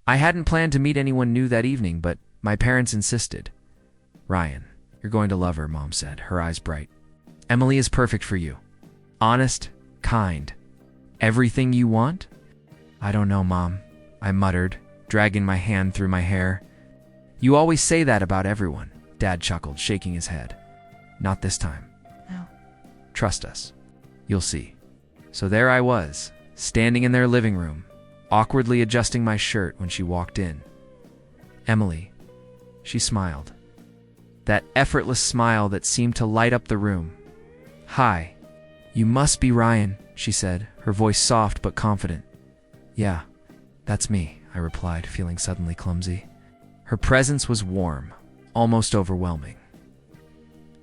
I hadn't planned to meet anyone new that evening, but my parents insisted. "Ryan, you're going to love her," Mom said, her eyes bright. "Emily is perfect for you. Honest, kind. Everything you want?" "I don't know, Mom," I muttered, dragging my hand through my hair. "You always say that about everyone," Dad chuckled, shaking his head. "Not this time. No. Trust us. You'll see." So there I was, standing in their living room, awkwardly adjusting my shirt when she walked in. "Emily," she smiled. That effortless smile that seemed to light up the room. "Hi. You must be Ryan," she said, her voice soft but confident. "Yeah, that's me," I replied, feeling suddenly clumsy. Her presence was warm, almost overwhelming.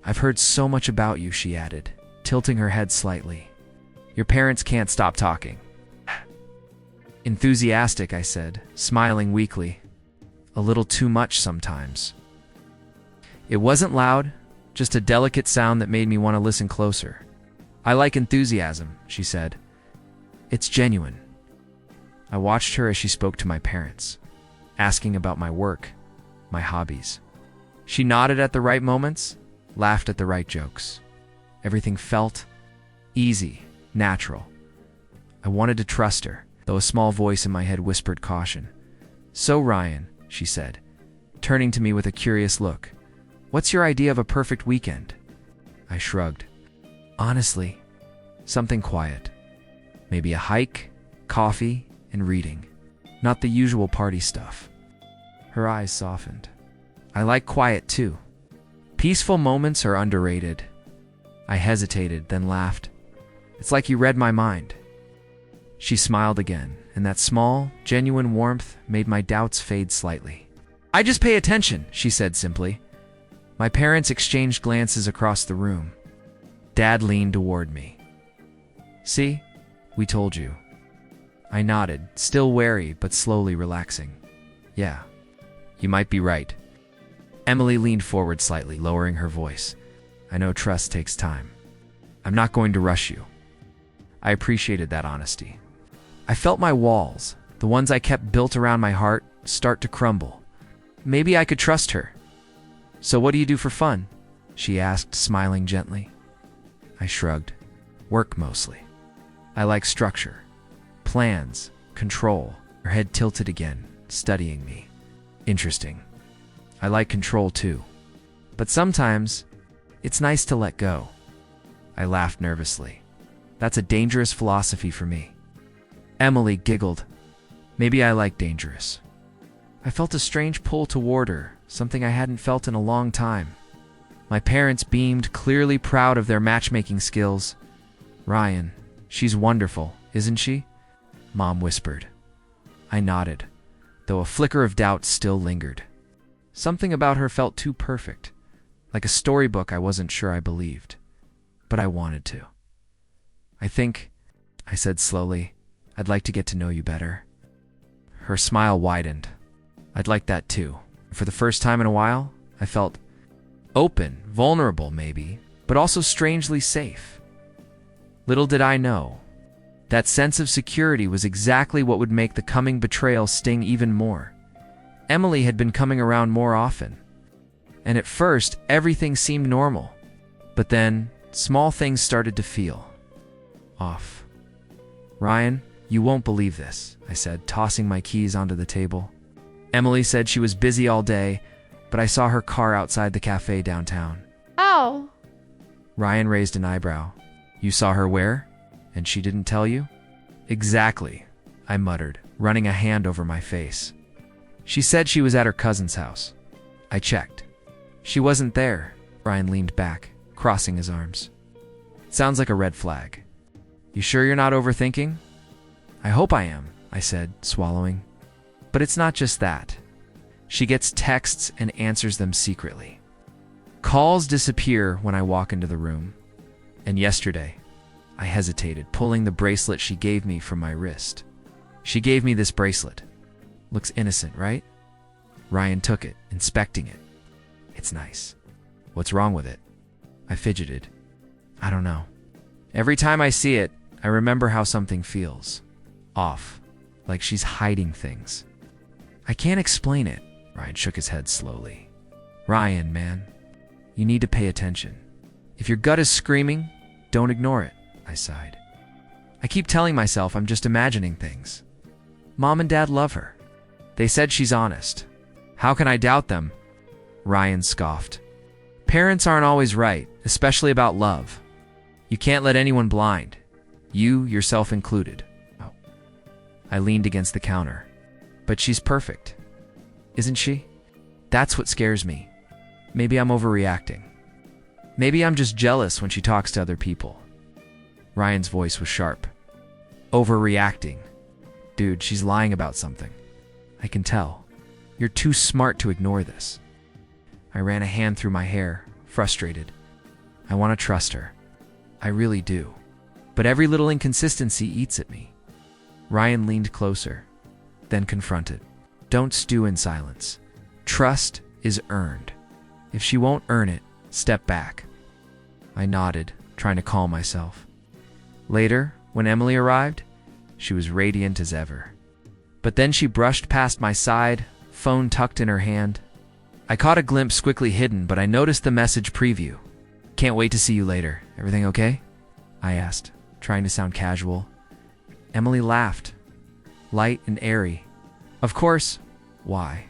"I've heard so much about you," she added, tilting her head slightly. "Your parents can't stop talking." "Enthusiastic," I said, smiling weakly. "A little too much sometimes." It wasn't loud, just a delicate sound that made me want to listen closer. "I like enthusiasm," she said. "It's genuine." I watched her as she spoke to my parents, asking about my work, my hobbies. She nodded at the right moments, laughed at the right jokes. Everything felt easy, natural. I wanted to trust her, though a small voice in my head whispered caution. "So, Ryan," she said, turning to me with a curious look, "what's your idea of a perfect weekend?" I shrugged. "Honestly, something quiet. Maybe a hike, coffee, and reading. Not the usual party stuff." Her eyes softened. "I like quiet too. Peaceful moments are underrated." I hesitated, then laughed. "It's like you read my mind." She smiled again, and that small, genuine warmth made my doubts fade slightly. "I just pay attention," she said simply. My parents exchanged glances across the room. Dad leaned toward me. "See? We told you." I nodded, still wary but slowly relaxing. "Yeah, you might be right." Emily leaned forward slightly, lowering her voice. "I know trust takes time. I'm not going to rush you." I appreciated that honesty. I felt my walls, the ones I kept built around my heart, start to crumble. Maybe I could trust her. "So what do you do for fun?" she asked, smiling gently. I shrugged. "Work mostly. I like structure, plans, control." Her head tilted again, studying me. "Interesting. I like control too. But sometimes, it's nice to let go." I laughed nervously. "That's a dangerous philosophy for me." Emily giggled. "Maybe I like dangerous." I felt a strange pull toward her, something I hadn't felt in a long time. My parents beamed, clearly proud of their matchmaking skills. "Ryan, she's wonderful, isn't she?" Mom whispered. I nodded, though a flicker of doubt still lingered. Something about her felt too perfect, like a storybook I wasn't sure I believed. But I wanted to. "I think," I said slowly, "I'd like to get to know you better." Her smile widened. "I'd like that too." For the first time in a while, I felt open, vulnerable maybe, but also strangely safe. Little did I know, that sense of security was exactly what would make the coming betrayal sting even more. Emily had been coming around more often, and at first everything seemed normal. But then, small things started to feel off. "Ryan, you won't believe this," I said, tossing my keys onto the table. "Emily said she was busy all day, but I saw her car outside the cafe downtown." Oh. Ryan raised an eyebrow. "You saw her where? And she didn't tell you?" "Exactly," I muttered, running a hand over my face. "She said she was at her cousin's house." I checked. "She wasn't there." Ryan leaned back, crossing his arms. "Sounds like a red flag. You sure you're not overthinking?" "I hope I am," I said, swallowing. "But it's not just that. She gets texts and answers them secretly. Calls disappear when I walk into the room. And yesterday, I hesitated, pulling the bracelet she gave me from my wrist. She gave me this bracelet. Looks innocent, right?" Ryan took it, inspecting it. "It's nice. What's wrong with it?" I fidgeted. "I don't know. Every time I see it, I remember how something feels. Off. Like she's hiding things." I can't explain it. Ryan shook his head slowly. Ryan, man, you need to pay attention. If your gut is screaming, don't ignore it, I sighed. I keep telling myself I'm just imagining things. Mom and Dad love her. They said she's honest. How can I doubt them? Ryan scoffed. Parents aren't always right, especially about love. You can't let anyone blind. You, yourself included. Oh. I leaned against the counter. But she's perfect. Isn't she? That's what scares me. Maybe I'm overreacting. Maybe I'm just jealous when she talks to other people. Ryan's voice was sharp. Overreacting. Dude, she's lying about something. I can tell. You're too smart to ignore this. I ran a hand through my hair, frustrated. I want to trust her. I really do. But every little inconsistency eats at me. Ryan leaned closer, then confronted. Don't stew in silence. Trust is earned. If she won't earn it, step back. I nodded, trying to calm myself. Later, when Emily arrived, she was radiant as ever. But then she brushed past my side, phone tucked in her hand. I caught a glimpse quickly hidden, but I noticed the message preview. Can't wait to see you later. Everything okay? I asked, trying to sound casual. Emily laughed, light and airy. Of course. Why?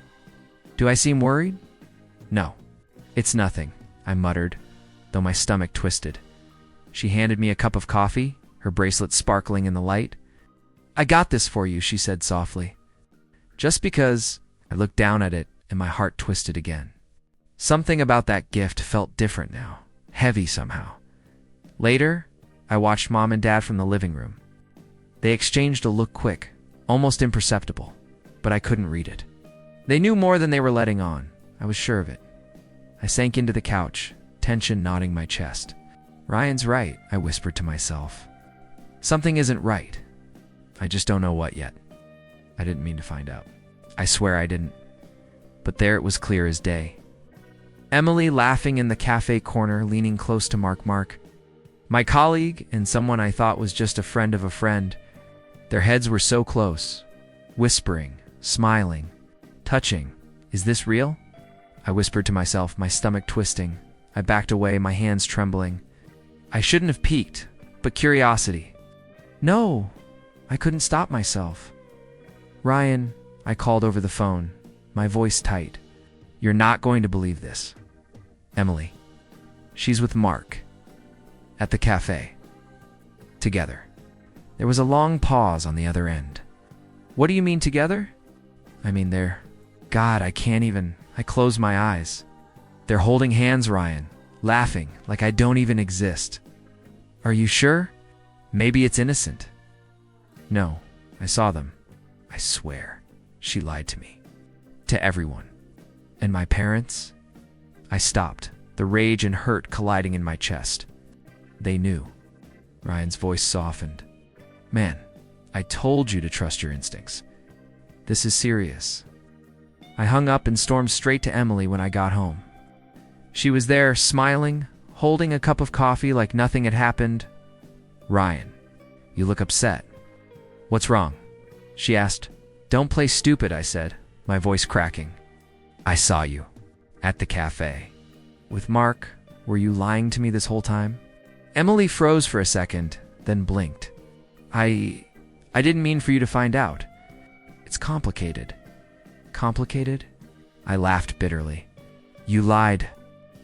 Do I seem worried? No. It's nothing, I muttered, though my stomach twisted. She handed me a cup of coffee, her bracelet sparkling in the light. I got this for you, she said softly. Just because, I looked down at it and my heart twisted again. Something about that gift felt different now, heavy somehow. Later, I watched Mom and Dad from the living room. They exchanged a look quick, almost imperceptible, but I couldn't read it. They knew more than they were letting on. I was sure of it. I sank into the couch, tension knotting my chest. Ryan's right, I whispered to myself. Something isn't right. I just don't know what yet. I didn't mean to find out. I swear I didn't. But there it was clear as day. Emily laughing in the cafe corner, leaning close to Mark. My colleague and someone I thought was just a friend of a friend. Their heads were so close, whispering, smiling, touching. Is this real? I whispered to myself, my stomach twisting. I backed away, my hands trembling. I shouldn't have peeked, but curiosity. No, I couldn't stop myself. Ryan, I called over the phone, my voice tight. You're not going to believe this. Emily. She's with Mark. At the cafe. Together. There was a long pause on the other end. What do you mean together? I mean they're... God, I can't even... I closed my eyes. They're holding hands, Ryan, laughing like I don't even exist. Are you sure? Maybe it's innocent. No, I saw them. I swear, she lied to me. To everyone. And my parents? I stopped, the rage and hurt colliding in my chest. They knew. Ryan's voice softened. Man, I told you to trust your instincts. This is serious. I hung up and stormed straight to Emily when I got home. She was there, smiling, holding a cup of coffee like nothing had happened. Ryan, you look upset. What's wrong? She asked. Don't play stupid, I said, my voice cracking. I saw you. At the cafe. With Mark. Were you lying to me this whole time? Emily froze for a second, then blinked. I didn't mean for you to find out. It's complicated. Complicated? I laughed bitterly. You lied.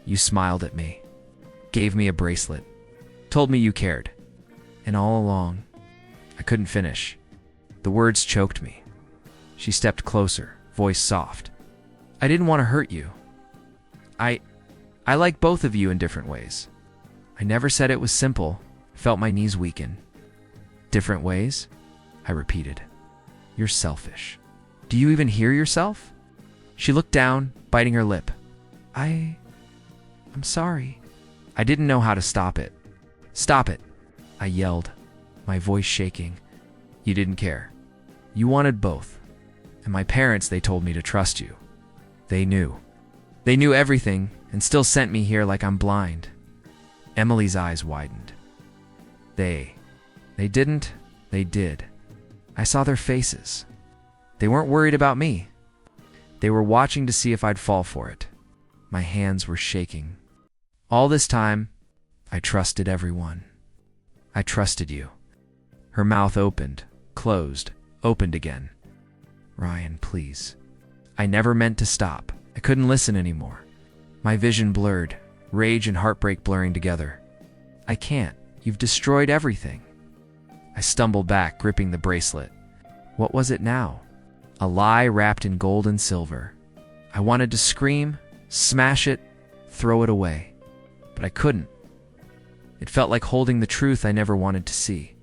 You smiled at me. Gave me a bracelet. Told me you cared. And all along, I couldn't finish. The words choked me. She stepped closer, voice soft. I didn't want to hurt you. I like both of you in different ways. I never said it was simple. Felt my knees weaken. Different ways? I repeated. You're selfish. Do you even hear yourself? She looked down, biting her lip. I'm sorry. I didn't know how to stop it. Stop it, I yelled, my voice shaking. You didn't care. You wanted both. And my parents, they told me to trust you. They knew. They knew everything and still sent me here like I'm blind. Emily's eyes widened. They didn't. They did. I saw their faces. They weren't worried about me. They were watching to see if I'd fall for it. My hands were shaking. All this time, I trusted everyone. I trusted you. Her mouth opened, closed, opened again. Ryan, please. I never meant to stop. I couldn't listen anymore. My vision blurred, rage and heartbreak blurring together. I can't. You've destroyed everything. I stumbled back, gripping the bracelet. What was it now? A lie wrapped in gold and silver. I wanted to scream, smash it, throw it away. But I couldn't. It felt like holding the truth I never wanted to see.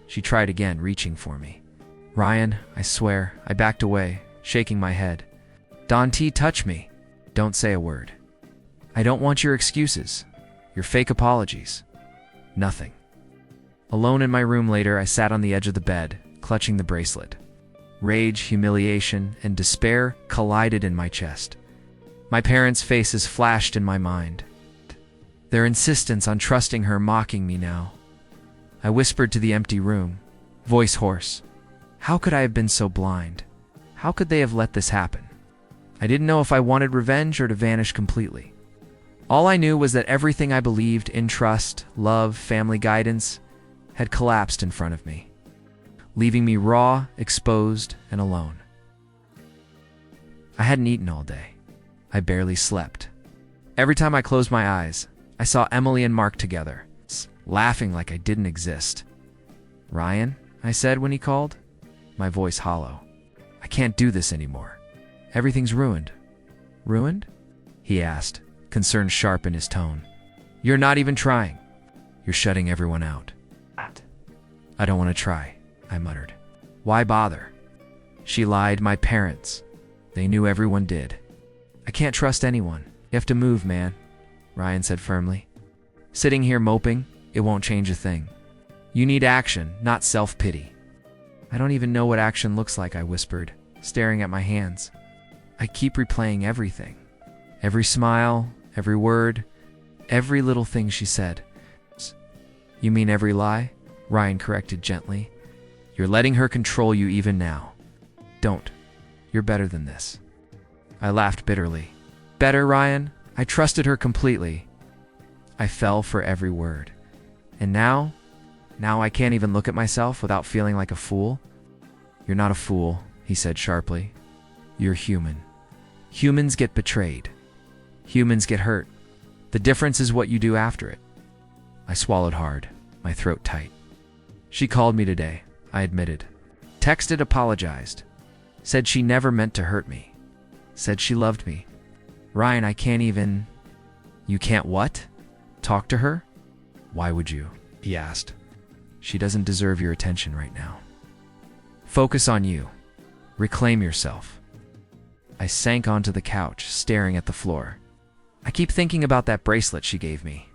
She tried again, reaching for me. Ryan, I swear, I backed away, shaking my head. Dante, touch me. Don't say a word. I don't want your excuses, your fake apologies. Nothing. Alone in my room later, I sat on the edge of the bed, clutching the bracelet. Rage, humiliation, and despair collided in my chest. My parents' faces flashed in my mind. Their insistence on trusting her mocking me now. I whispered to the empty room, voice hoarse. How could I have been so blind? How could they have let this happen? I didn't know if I wanted revenge or to vanish completely. All I knew was that everything I believed in trust, love, family guidance had collapsed in front of me, leaving me raw, exposed, and alone. I hadn't eaten all day. I barely slept. Every time I closed my eyes, I saw Emily and Mark together, laughing like I didn't exist. Ryan, I said when he called, my voice hollow. I can't do this anymore. Everything's ruined. Ruined? He asked, concern sharp in his tone. You're not even trying. You're shutting everyone out. I don't want to try, I muttered. Why bother? She lied, my parents. They knew everyone did. I can't trust anyone. You have to move, man, Ryan said firmly. Sitting here moping, it won't change a thing. You need action, not self-pity. I don't even know what action looks like, I whispered, staring at my hands. I keep replaying everything. Every smile, every word, every little thing she said. You mean every lie? Ryan corrected gently. You're letting her control you even now. Don't. You're better than this. I laughed bitterly. Better, Ryan? I trusted her completely. I fell for every word. And now I can't even look at myself without feeling like a fool. You're not a fool, he said sharply. You're human. Humans get betrayed. Humans get hurt. The difference is what you do after it. I swallowed hard, my throat tight. She called me today, I admitted. Texted, apologized. Said she never meant to hurt me. Said she loved me. Ryan, I can't even... You can't what? Talk to her? Why would you? He asked. She doesn't deserve your attention right now. Focus on you. Reclaim yourself. I sank onto the couch, staring at the floor. I keep thinking about that bracelet she gave me.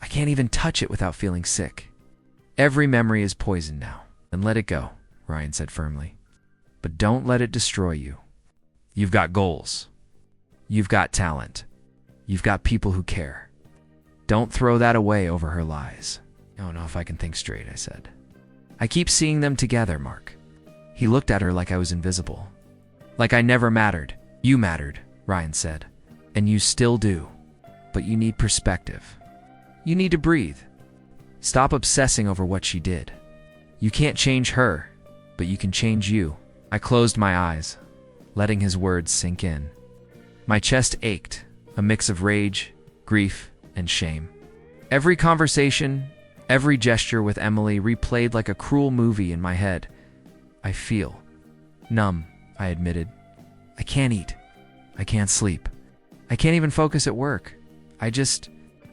I can't even touch it without feeling sick. Every memory is poison now. Then let it go, Ryan said firmly. But don't let it destroy you. You've got goals. You've got talent. You've got people who care. Don't throw that away over her lies. I don't know if I can think straight, I said. I keep seeing them together, Mark. He looked at her like I was invisible. Like I never mattered. You mattered, Ryan said. And you still do. But you need perspective. You need to breathe. Stop obsessing over what she did. You can't change her, but you can change you. I closed my eyes, letting his words sink in. My chest ached, a mix of rage, grief, and shame. Every conversation, every gesture with Emily replayed like a cruel movie in my head. I feel numb, I admitted. I can't eat. I can't sleep. I can't even focus at work. I just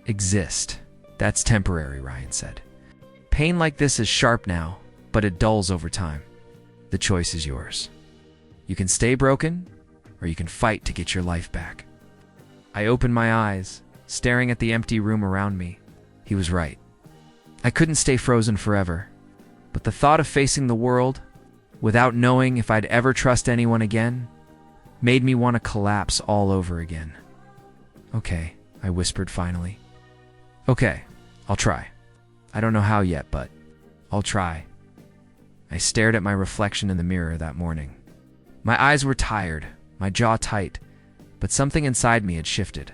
exist. That's temporary, Ryan said. Pain like this is sharp now, but it dulls over time. The choice is yours. You can stay broken, or you can fight to get your life back. I opened my eyes, staring at the empty room around me. He was right. I couldn't stay frozen forever, but the thought of facing the world, without knowing if I'd ever trust anyone again, made me want to collapse all over again. Okay, I whispered finally. Okay, I'll try. I don't know how yet, but I'll try. I stared at my reflection in the mirror that morning. My eyes were tired, my jaw tight, but something inside me had shifted.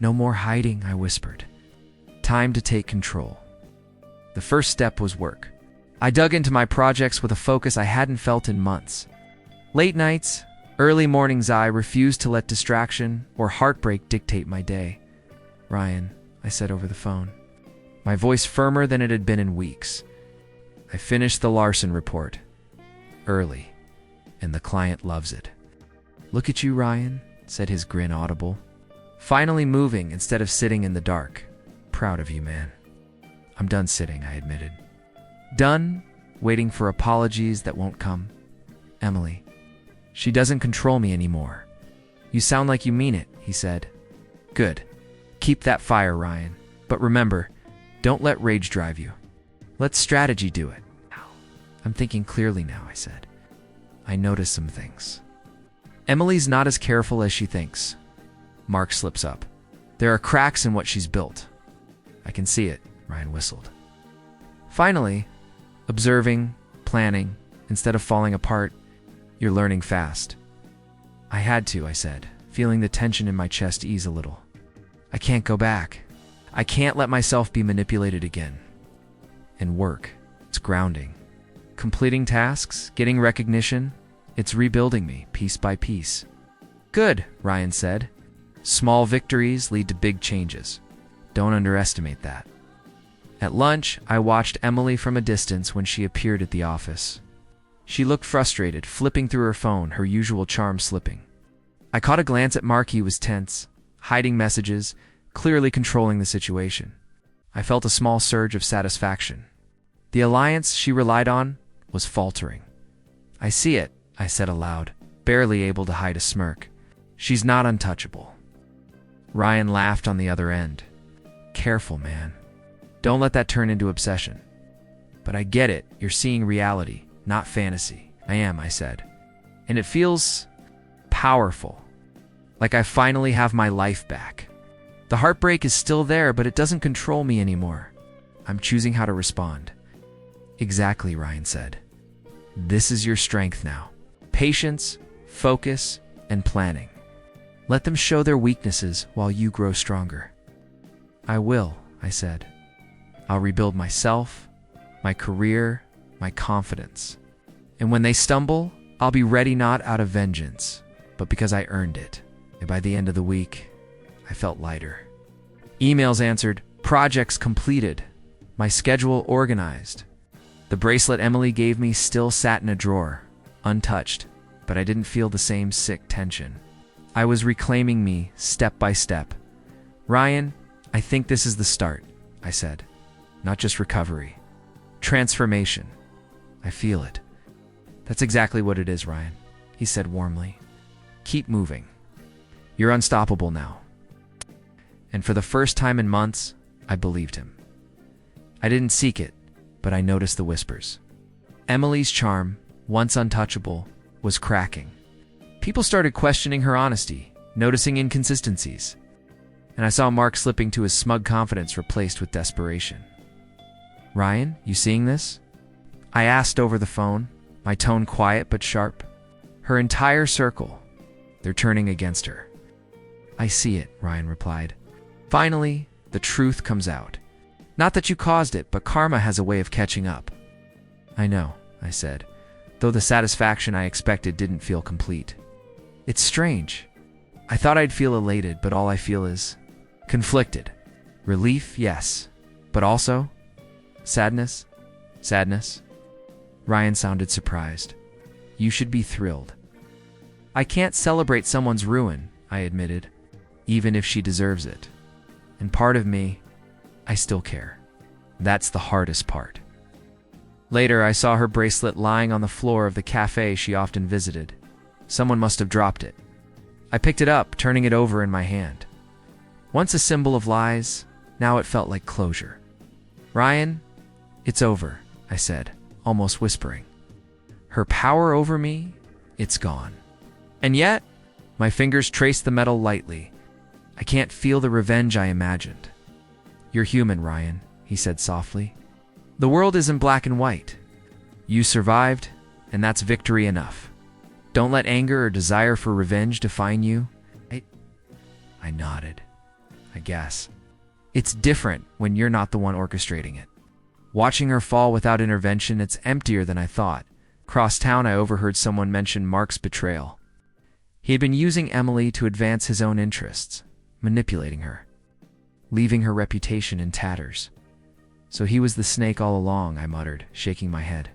"No more hiding," I whispered. "Time to take control." The first step was work. I dug into my projects with a focus I hadn't felt in months. Late nights, early mornings, I refused to let distraction or heartbreak dictate my day. "Ryan," I said over the phone, my voice firmer than it had been in weeks. "I finished the Larson report. Early. And the client loves it." "Look at you, Ryan," said his grin audible. "Finally moving instead of sitting in the dark. Proud of you, man." "I'm done sitting," I admitted. "Done waiting for apologies that won't come. Emily, she doesn't control me anymore." "You sound like you mean it," he said. "Good. Keep that fire, Ryan. But remember, don't let rage drive you. Let strategy do it." "I'm thinking clearly now," I said. "I noticed some things. Emily's not as careful as she thinks. Mark slips up. There are cracks in what she's built." "I can see it," Ryan whistled. "Finally, observing, planning, instead of falling apart, you're learning fast." "I had to," I said, feeling the tension in my chest ease a little. "I can't go back. I can't let myself be manipulated again." And work, it's grounding. Completing tasks, getting recognition, it's rebuilding me piece by piece. "Good," Ryan said. "Small victories lead to big changes. Don't underestimate that." At lunch, I watched Emily from a distance when she appeared at the office. She looked frustrated, flipping through her phone, her usual charm slipping. I caught a glance at Mark. He was tense, hiding messages, clearly controlling the situation. I felt a small surge of satisfaction. The alliance she relied on was faltering. "I see it," I said aloud, barely able to hide a smirk. "She's not untouchable." Ryan laughed on the other end. "Careful, man. Don't let that turn into obsession." "But I get it. You're seeing reality, not fantasy." "I am," I said. "And it feels powerful. Like I finally have my life back. The heartbreak is still there, but it doesn't control me anymore. I'm choosing how to respond." "Exactly," Ryan said. "This is your strength now. Patience, focus, and planning. Let them show their weaknesses while you grow stronger." "I will," I said. "I'll rebuild myself, my career, my confidence. And when they stumble, I'll be ready not out of vengeance, but because I earned it." And by the end of the week, I felt lighter. Emails answered, projects completed, my schedule organized. The bracelet Emily gave me still sat in a drawer, untouched, but I didn't feel the same sick tension. I was reclaiming me step by step. "Ryan, I think this is the start," I said. "Not just recovery. Transformation. I feel it." "That's exactly what it is, Ryan," he said warmly. "Keep moving. You're unstoppable now." And for the first time in months, I believed him. I didn't seek it, but I noticed the whispers. Emily's charm, once untouchable, was cracking. People started questioning her honesty, noticing inconsistencies. And I saw Mark slipping to his smug confidence replaced with desperation. "Ryan, you seeing this?" I asked over the phone, my tone quiet but sharp. Her entire circle, they're turning against her. "I see it," Ryan replied. "Finally, the truth comes out. Not that you caused it, but karma has a way of catching up." "I know," I said, though the satisfaction I expected didn't feel complete. "It's strange. I thought I'd feel elated, but all I feel is conflicted. Relief, yes, but also sadness. Sadness." Ryan sounded surprised. "You should be thrilled." "I can't celebrate someone's ruin," I admitted, "even if she deserves it. And part of me, I still care. That's the hardest part." Later, I saw her bracelet lying on the floor of the cafe she often visited. Someone must have dropped it. I picked it up, turning it over in my hand. Once a symbol of lies, now it felt like closure. "Ryan, it's over," I said, almost whispering. "Her power over me, it's gone. And yet," my fingers traced the metal lightly, "I can't feel the revenge I imagined." "You're human, Ryan," he said softly. "The world isn't black and white. You survived, and that's victory enough. Don't let anger or desire for revenge define you. I nodded. I guess. It's different when you're not the one orchestrating it. Watching her fall without intervention, it's emptier than I thought. Across town, I overheard someone mention Mark's betrayal. He had been using Emily to advance his own interests, manipulating her, leaving her reputation in tatters. So he was the snake all along, I muttered, shaking my head.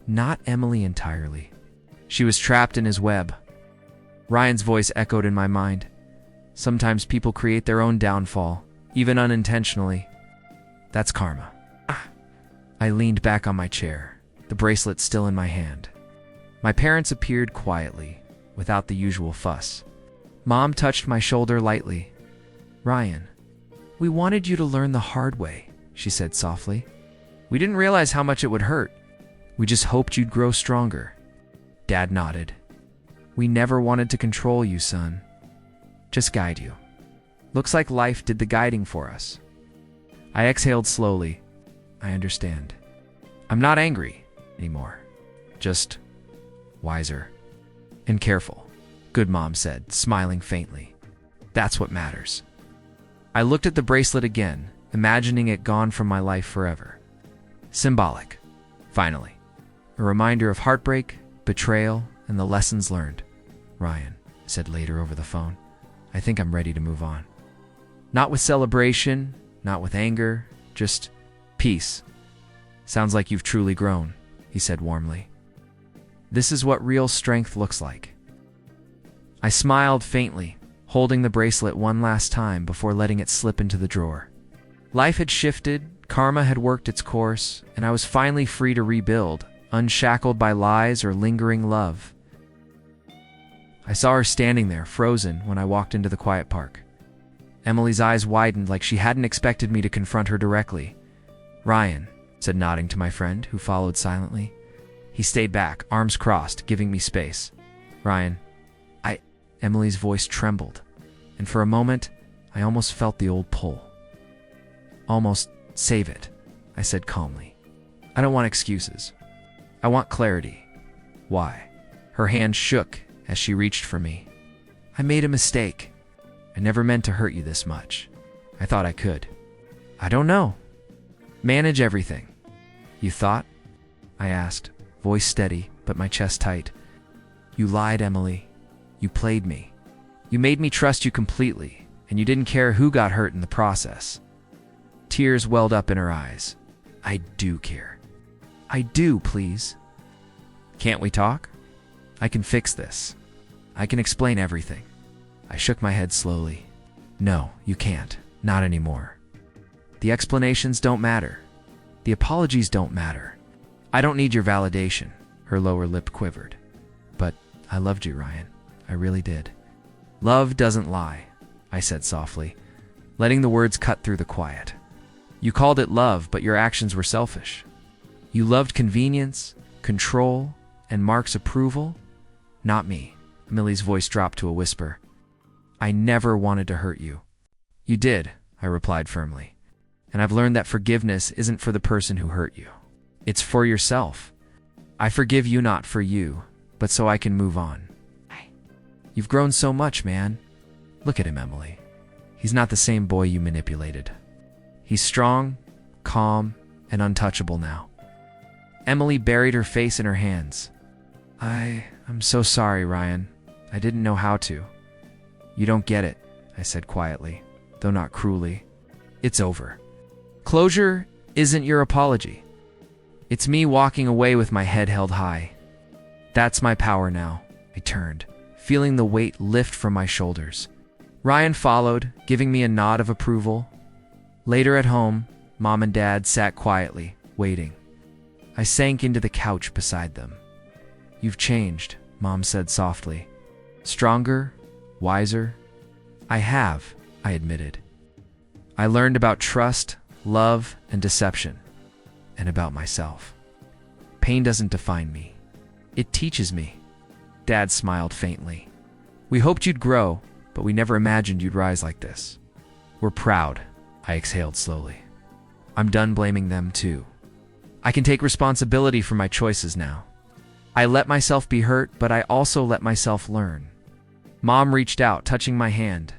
Not Emily entirely. She was trapped in his web. Ryan's voice echoed in my mind. Sometimes people create their own downfall, even unintentionally. That's karma. I leaned back on my chair, the bracelet still in my hand. My parents appeared quietly, without the usual fuss. Mom touched my shoulder lightly. Ryan, we wanted you to learn the hard way, she said softly. We didn't realize how much it would hurt. We just hoped you'd grow stronger. Dad nodded. We never wanted to control you, son. Just guide you. Looks like life did the guiding for us. I exhaled slowly. I understand. I'm not angry anymore. Just wiser and careful, good Mom said, smiling faintly. That's what matters. I looked at the bracelet again, imagining it gone from my life forever. Symbolic, finally. A reminder of heartbreak, betrayal, and the lessons learned. Ryan said later over the phone, I think I'm ready to move on. Not with celebration, not with anger, just peace. Sounds like you've truly grown, he said warmly. This is what real strength looks like. I smiled faintly, holding the bracelet one last time before letting it slip into the drawer. Life had shifted, karma had worked its course, and I was finally free to rebuild, unshackled by lies or lingering love. I saw her standing there, frozen, when I walked into the quiet park. Emily's eyes widened like she hadn't expected me to confront her directly. Ryan said, nodding to my friend, who followed silently. He stayed back, arms crossed, giving me space. Ryan, Emily's voice trembled, and for a moment, I almost felt the old pull. Almost save it, I said calmly. I don't want excuses. I want clarity. Why? Her hand shook as she reached for me. I made a mistake. I never meant to hurt you this much. I thought I could. I don't know. Manage everything. You thought? I asked, voice steady, but my chest tight. You lied, Emily. You played me. You made me trust you completely, and you didn't care who got hurt in the process. Tears welled up in her eyes. I do care. I do, please. Can't we talk? I can fix this. I can explain everything. I shook my head slowly. No, you can't. Not anymore. The explanations don't matter. The apologies don't matter. I don't need your validation. Her lower lip quivered. But I loved you, Ryan. I really did. Love doesn't lie, I said softly, letting the words cut through the quiet. You called it love, but your actions were selfish. You loved convenience, control, and Mark's approval, not me. Emily's voice dropped to a whisper. I never wanted to hurt you. You did, I replied firmly. And I've learned that forgiveness isn't for the person who hurt you. It's for yourself. I forgive you not for you, but so I can move on. You've grown so much, man. Look at him, Emily. He's not the same boy you manipulated. He's strong, calm, and untouchable now. Emily buried her face in her hands. I'm so sorry, Ryan. I didn't know how to. You don't get it, I said quietly, though not cruelly. It's over. Closure isn't your apology. It's me walking away with my head held high. That's my power now. I turned, feeling the weight lift from my shoulders. Ryan followed, giving me a nod of approval. Later at home, Mom and Dad sat quietly, waiting. I sank into the couch beside them. You've changed, Mom said softly. Stronger, wiser. I have, I admitted. I learned about trust, love, and deception, and about myself. Pain doesn't define me. It teaches me. Dad smiled faintly. We hoped you'd grow, but we never imagined you'd rise like this. We're proud, I exhaled slowly. I'm done blaming them too. I can take responsibility for my choices now. I let myself be hurt, but I also let myself learn. Mom reached out, touching my hand.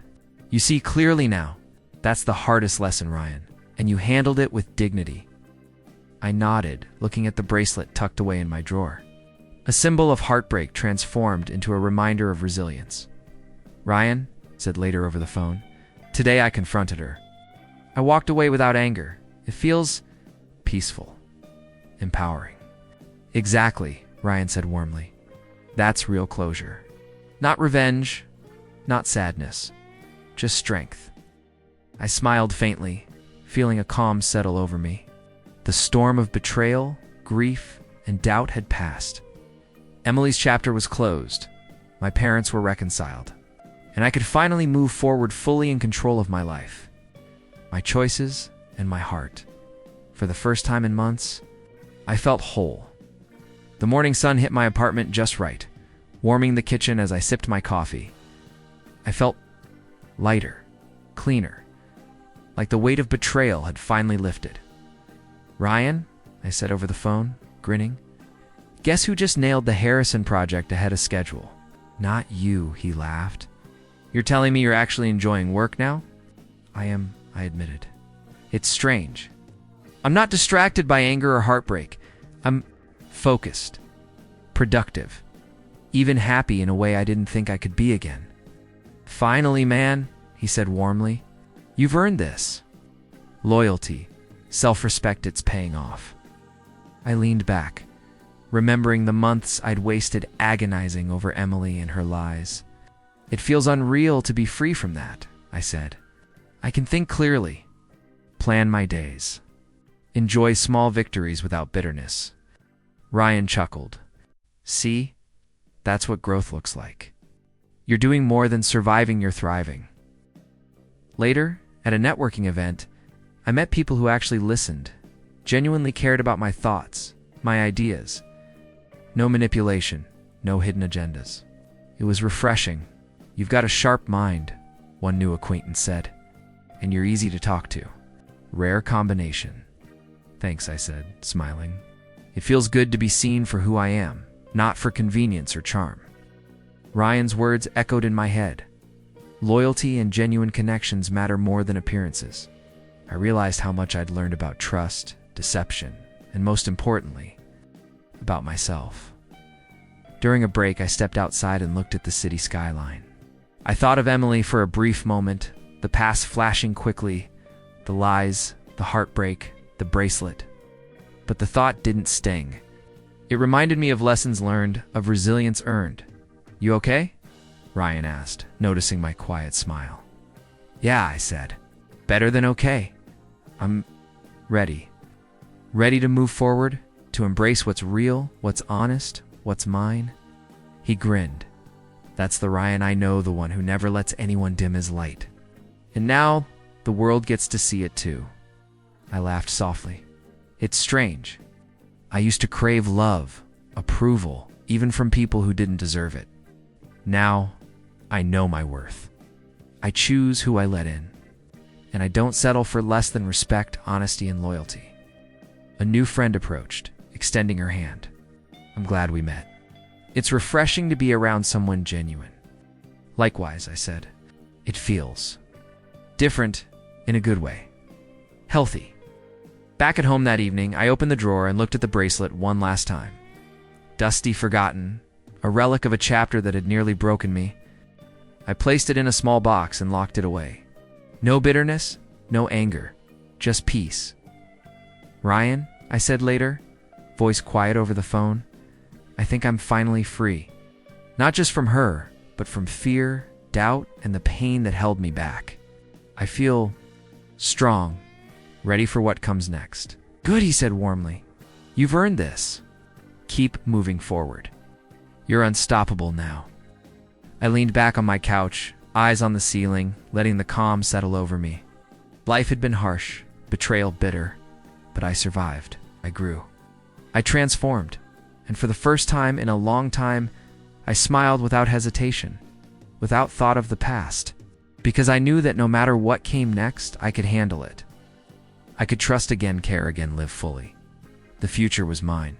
You see clearly now. That's the hardest lesson, Ryan, and you handled it with dignity. I nodded, looking at the bracelet tucked away in my drawer. A symbol of heartbreak transformed into a reminder of resilience. Ryan said later over the phone, today I confronted her. I walked away without anger. It feels peaceful, empowering. Exactly, Ryan said warmly. That's real closure. Not revenge, not sadness, just strength. I smiled faintly, feeling a calm settle over me. The storm of betrayal, grief, and doubt had passed. Emily's chapter was closed. My parents were reconciled, and I could finally move forward fully in control of my life, my choices, and my heart. For the first time in months, I felt whole. The morning sun hit my apartment just right, warming the kitchen as I sipped my coffee. I felt lighter, cleaner, like the weight of betrayal had finally lifted. Ryan, I said over the phone, grinning. Guess who just nailed the Harrison project ahead of schedule? Not you, he laughed. You're telling me you're actually enjoying work now? I am, I admitted. It's strange. I'm not distracted by anger or heartbreak. I'm focused, productive, even happy in a way I didn't think I could be again. Finally, man, he said warmly. You've earned this. Loyalty, self-respect, it's paying off. I leaned back, remembering the months I'd wasted agonizing over Emily and her lies. It feels unreal to be free from that, I said. I can think clearly, plan my days, enjoy small victories without bitterness. Ryan chuckled. See, that's what growth looks like. You're doing more than surviving, you're thriving. Later, at a networking event, I met people who actually listened, genuinely cared about my thoughts, my ideas. No manipulation, no hidden agendas. It was refreshing. You've got a sharp mind, one new acquaintance said, and you're easy to talk to. Rare combination. Thanks, I said, smiling. It feels good to be seen for who I am, not for convenience or charm. Ryan's words echoed in my head. Loyalty and genuine connections matter more than appearances. I realized how much I'd learned about trust, deception, and most importantly, about myself. During a break, I stepped outside and looked at the city skyline. I thought of Emily for a brief moment, the past flashing quickly, the lies, the heartbreak, the bracelet. But the thought didn't sting. It reminded me of lessons learned, of resilience earned. You okay? Ryan asked, noticing my quiet smile. Yeah, I said. Better than okay. I'm ready. Ready to move forward, to embrace what's real, what's honest, what's mine. He grinned. That's the Ryan I know, the one who never lets anyone dim his light. And now, the world gets to see it too. I laughed softly. It's strange. I used to crave love, approval, even from people who didn't deserve it. Now, I know my worth. I choose who I let in. And I don't settle for less than respect, honesty, and loyalty. A new friend approached, extending her hand. I'm glad we met. It's refreshing to be around someone genuine. Likewise, I said. It feels different in a good way. Healthy. Back at home that evening, I opened the drawer and looked at the bracelet one last time. Dusty, forgotten, a relic of a chapter that had nearly broken me. I placed it in a small box and locked it away. No bitterness, no anger, just peace. Ryan, I said later, voice quiet over the phone, I think I'm finally free. Not just from her, but from fear, doubt, and the pain that held me back. I feel strong, ready for what comes next. Good, he said warmly. You've earned this. Keep moving forward. You're unstoppable now. I leaned back on my couch, eyes on the ceiling, letting the calm settle over me. Life had been harsh, betrayal bitter, but I survived. I grew. I transformed, and for the first time in a long time, I smiled without hesitation, without thought of the past, because I knew that no matter what came next, I could handle it. I could trust again, care again, live fully. The future was mine.